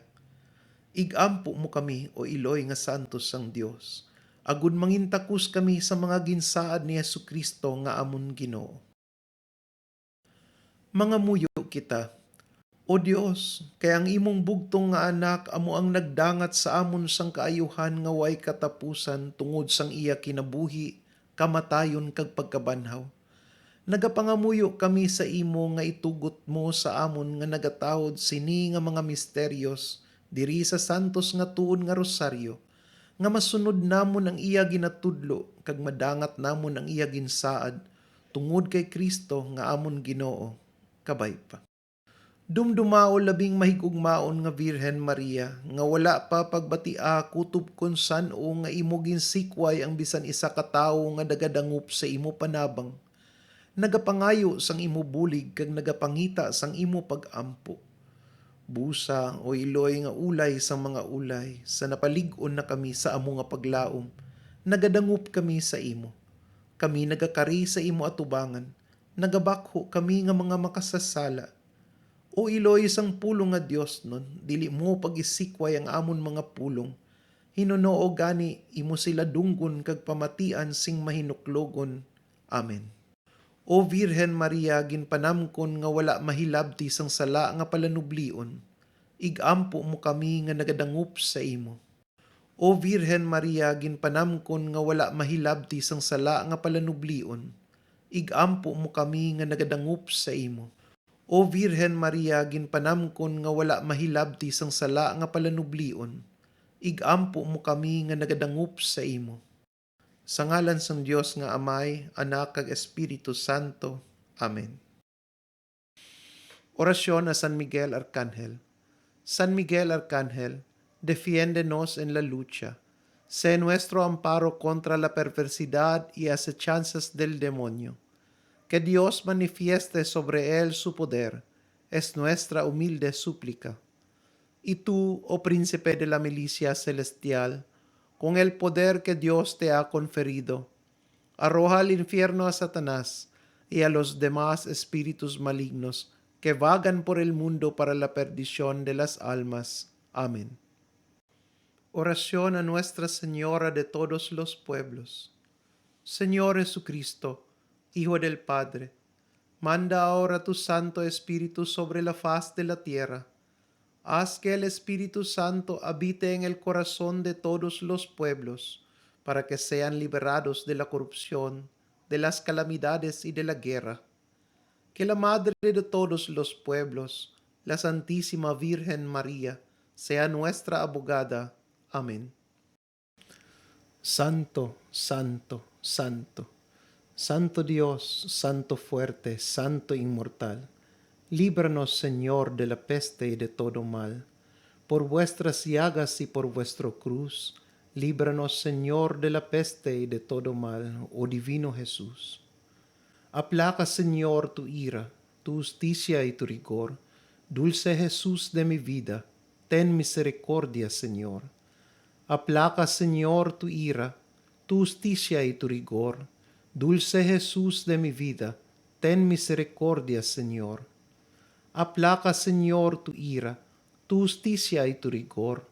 Igampo mo kami, o Iloy nga santos sang Dios. Agud mangintakus kami sa mga ginsaad ni Jesucristo nga amon Ginoo. Mga muyo kita, o Dios, kay ang imong bugtong nga anak amo ang nagdangat sa amon sang kaayuhan nga way katapusan tungod sang iya kinabuhi, kamatayon kag pagkabanhaw. Nagapangamuyo kami sa imo nga itugot mo sa amon nga nagatawod sini nga mga misteryos diri sa santos nga tuon nga rosaryo, nga masunod namon ang iya ginatudlo kag madangat namon ang iya ginsaad tungod kay Kristo nga amon Ginoo. Kabay pa. Dumdumao labing mahigugmaon nga Birhen Maria, nga wala pa pagbatia kutob kon san-o nga imo ginsikway ang bisan isa ka tawo nga nagadangup sa imo panabang. Nagapangayo sang imo bulig kag nagapangita sang imo pag-ampo. Busa o Iloy nga ulay sang mga ulay, sa napalig-on na kami sa amo nga paglaom, nagadangup kami sa imo. Kami nagakari sa imo atubangan, nagabakho kami nga mga makasasala. O Iloy sang pulong nga Dios nun, dili mo pag-isikway ang amon mga pulong. Hinunoo gani imo sila dunggon kag pamatian sing mahinuklogon. Amen. O Virhen Maria, ginpanamkon nga wala mahilabti sang sala nga palanublion, igampo mo kami nga nagadangup sa imo. O Virhen Maria, ginpanamkon nga wala mahilabti sang sala nga palanublion, igampo mo kami nga nagadangup sa imo. O Virhen Maria, ginpanamkon nga wala mahilabti sang sala nga palanublion, igampo mo kami nga nagadangup sa imo. Sa ngalan sang Dios nga Amay, Anak kag Espiritu Santo. Amen. Orasyon a San Miguel Arcángel. San Miguel Arcángel, defiéndenos en la lucha. Sé nuestro amparo contra la perversidad y acechanzas del demonio. Que Dios manifieste sobre él su poder, es nuestra humilde súplica. Y tú, oh príncipe de la milicia celestial, con el poder que Dios te ha conferido, arroja al infierno a Satanás y a los demás espíritus malignos que vagan por el mundo para la perdición de las almas. Amén. Oración a Nuestra Señora de todos los pueblos. Señor Jesucristo, Hijo del Padre, manda ahora tu Santo Espíritu sobre la faz de la tierra. Haz que el Espíritu Santo habite en el corazón de todos los pueblos, para que sean liberados de la corrupción, de las calamidades y de la guerra. Que la Madre de todos los pueblos, la Santísima Virgen María, sea nuestra abogada. Amén. Santo, Santo, Santo, Santo Dios, Santo fuerte, Santo inmortal, líbranos, Señor, de la peste y de todo mal. Por vuestras llagas y por vuestro cruz, líbranos, Señor, de la peste y de todo mal, oh divino Jesús. Aplaca, Señor, tu ira, tu justicia y tu rigor. Dulce Jesús de mi vida, ten misericordia, Señor. Aplaca, Señor, tu ira, tu justicia y tu rigor. Dulce Jesús de mi vida, ten misericordia, Señor. Aplaca, Señor, tu ira, tu justicia y tu rigor.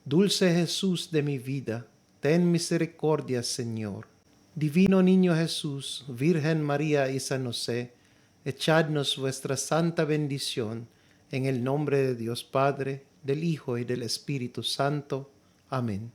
Dulce Jesús de mi vida, ten misericordia, Señor. Divino Niño Jesús, Virgen María y San José, echadnos vuestra santa bendición, en el nombre de Dios Padre, del Hijo y del Espíritu Santo. Amén.